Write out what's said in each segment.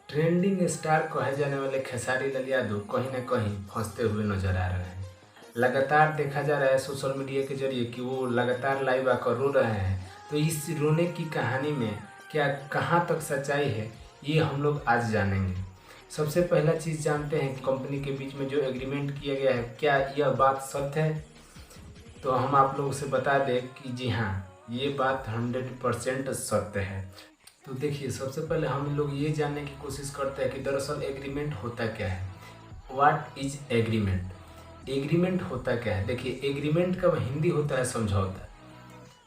Trending star कहे जाने वाले खेसारी लाल यादव कहीं ना कहीं फंसते हुए नजर आ रहे हैं। लगातार देखा जा रहा है सोशल मीडिया के जरिए कि वो लगातार लाइव आकर रो रहे हैं। तो इस रोने की कहानी में क्या कहाँ तक सच्चाई है, ये हम लोग आज जानेंगे। सबसे पहला चीज़ जानते हैं कि कंपनी के बीच में जो एग्रीमेंट किया गया है, क्या यह बात सत्य है? तो हम आप लोगों से बता दें कि जी हाँ, ये बात 100% सत्य है। तो देखिए, सबसे पहले हम लोग ये जानने की कोशिश करते हैं कि दरअसल एग्रीमेंट होता क्या है। What is agreement? एग्रीमेंट होता क्या है? देखिए, एग्रीमेंट का हिंदी होता है समझौता।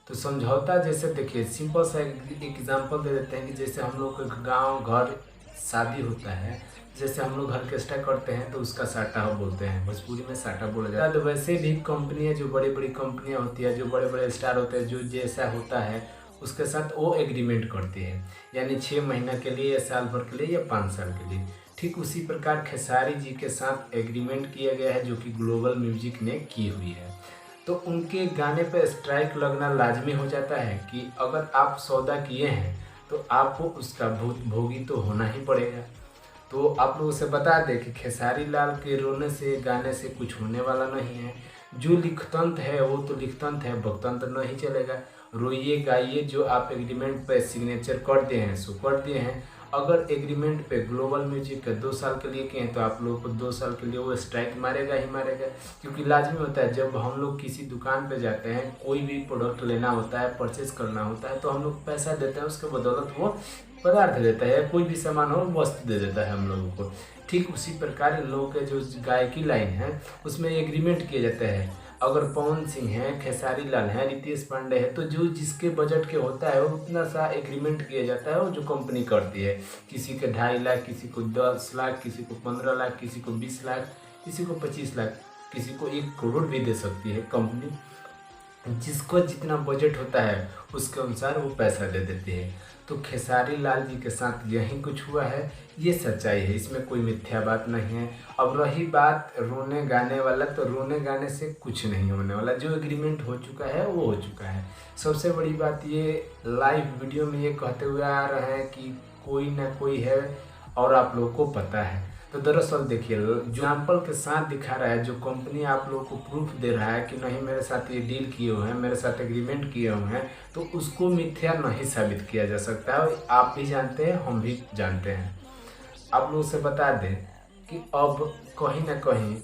तो समझौता जैसे देखिए, सिंपल सा एग्जांपल दे देते हैं कि जैसे हम लोग का गांव घर शादी होता है, जैसे हम लोग ऑर्केस्ट्रा करते हैं तो उसका साटा बोलते हैं, भोजपुरी में साटा बोला जाता है। तो वैसे भी कंपनियां, जो बड़ी बड़ी कंपनियां होती है, जो बड़े बड़े स्टार होते हैं, जो जैसा होता है उसके साथ वो एग्रीमेंट करती है, यानी 6 महीना के लिए या साल भर के लिए या 5 साल के लिए। ठीक उसी प्रकार खेसारी जी के साथ एग्रीमेंट किया गया है, जो कि ग्लोबल म्यूजिक ने की हुई है। तो उनके गाने पे स्ट्राइक लगना लाजमी हो जाता है कि अगर आप सौदा किए हैं तो आपको उसका भोगी तो होना ही पड़ेगा। तो आप लोगों से बता दें कि खेसारी लाल के रोने से गाने से कुछ होने वाला नहीं है। जो लिखतंत्र है वो तो लिखतंत्र है, भक्तंत्र नहीं चलेगा। रोइए गाइए, जो आप एग्रीमेंट पे सिग्नेचर कर दिए हैं सो कर दिए हैं। अगर एग्रीमेंट पे ग्लोबल म्यूजिक का 2 साल के लिए किए हैं तो आप लोगों को 2 साल के लिए वो स्ट्राइक मारेगा ही मारेगा, क्योंकि लाजमी होता है जब हम लोग किसी दुकान पे जाते हैं, कोई भी प्रोडक्ट लेना होता है, परचेज करना होता है, तो हम लोग पैसा देते हैं, उसके बदौलत वो पदार्थ देता है, कोई भी सामान हो वस्तु दे देता है हम लोगों को। ठीक उसी प्रकार इन लोगों के जो गायकी लाइन है उसमें एग्रीमेंट किए जाते हैं। अगर पवन सिंह है, खेसारी लाल है, रितेश पांडे है, तो जो जिसके बजट के होता है वो उतना सा एग्रीमेंट किया जाता है, वो जो कंपनी करती है। किसी के 2.5 लाख, किसी को 10 लाख, किसी को 15 लाख, किसी को 20 लाख, किसी को 25 लाख, किसी को 1 करोड़ भी दे सकती है कंपनी। जिसको जितना बजट होता है उसके अनुसार वो पैसा दे देते हैं। तो खेसारी लाल जी के साथ यही कुछ हुआ है, ये सच्चाई है, इसमें कोई मिथ्या बात नहीं है। अब रही बात रोने गाने वाला, तो रोने गाने से कुछ नहीं होने वाला। जो एग्रीमेंट हो चुका है वो हो चुका है। सबसे बड़ी बात ये लाइव वीडियो में ये कहते हुए आ रहे हैं कि कोई ना कोई है और आप लोगों को पता है। तो दरअसल देखिए, एग्जाम्पल के साथ दिखा रहा है, जो कंपनी आप लोगों को प्रूफ दे रहा है कि नहीं मेरे साथ ये डील किए हुए हैं, मेरे साथ एग्रीमेंट किए हुए हैं, तो उसको मिथ्या नहीं साबित किया जा सकता है। आप भी जानते हैं, हम भी जानते हैं। आप लोगों से बता दें कि अब कहीं ना कहीं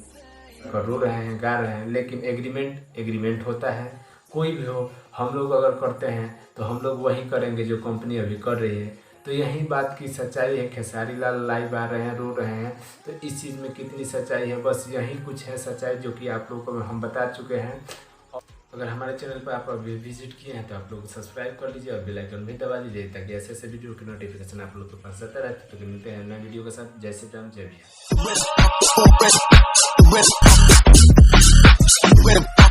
रो रहे हैं, गा रहे हैं, लेकिन एग्रीमेंट होता है। कोई भी हो, हम लोग अगर करते हैं तो हम लोग वही करेंगे जो कंपनी अभी कर रही है। तो यही बात की सच्चाई है। खेसारी लाल लाइव आ रहे हैं, रो रहे हैं, तो इस चीज़ में कितनी सच्चाई है, बस यही कुछ है सच्चाई, जो कि आप लोगों को हम बता चुके हैं। अगर हमारे चैनल पर आप अभी विजिट किए हैं तो आप लोग सब्सक्राइब कर लीजिए और बेल आइकन भी दबा दीजिए, ताकि ऐसे ऐसे वीडियो की नोटिफिकेशन आप लोग के पास आता रहता है। तो मिलते हैं नए वीडियो के साथ। जय श्री राम, जय भैया।